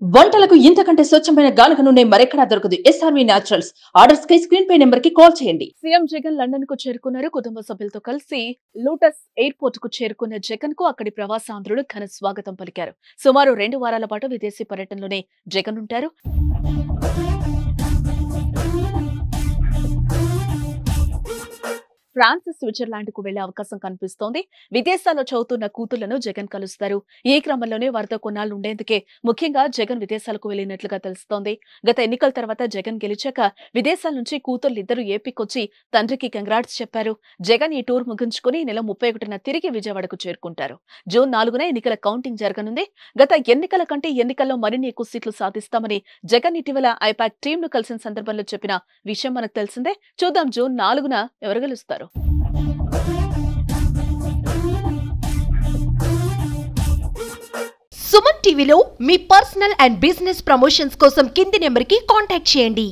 వంటలకు ఇంతకంటే స్వచ్ఛమైన గానుగ నూనె మరెక్కడా దొరకదు. SRV naturals. ఆర్డర్స్ కై స్క్రీన్ పై నెంబర్ కి కాల్ చేయండి. సీఎం జగన్ లండన్ కు చేరుకున్నారు. కుటుంబ సభ్యులతో కలిసి లూటస్ ఎయిర్పోర్ట్ కు చేరుకున్న జగన్ కు అక్కడి ప్రవాసాంధ్రులు ఘన స్వాగతం పలికారు. సుమారు 2 వారాల పాటు విదేశీ పర్యటనలోనే జగన్ ఉంటారు. ఫ్రాన్స్, స్విట్జర్లాండ్ కు వెళ్లే అవకాశం కనిపిస్తోంది. విదేశాల్లో చదువుతున్న కూతుళ్లను జగన్ కలుస్తారు. ఈ క్రమంలోనే వారితో కొన్నాళ్లు ఉండేందుకే ముఖ్యంగా జగన్ విదేశాలకు వెళ్లినట్లుగా తెలుస్తోంది. గత ఎన్నికల తర్వాత జగన్ గెలిచాక విదేశాల నుంచి కూతుళ్లిద్దరూ ఏపీకొచ్చి తండ్రికి కంగ్రాట్స్ చెప్పారు. జగన్ ఈ టూర్ ముగించుకుని నెల 31న తిరిగి విజయవాడకు చేరుకుంటారు. జూన్ 4న ఎన్నికల కౌంటింగ్ జరగనుంది. గత ఎన్నికల కంటే ఎన్నికల్లో మరిన్ని ఎక్కువ సీట్లు సాధిస్తామని జగన్ ఇటీవల ఐపాక్ టీమ్ ను కలిసిన సందర్భంలో చెప్పిన విషయం మనకు తెలిసిందే. చూద్దాం జూన్ 4న ఎవరు గెలుస్తారు. సుమన్ టీవీలో మీ పర్సనల్ అండ్ బిజినెస్ ప్రమోషన్స్ కోసం కింది నెంబర్కి కాంటాక్ట్ చేయండి.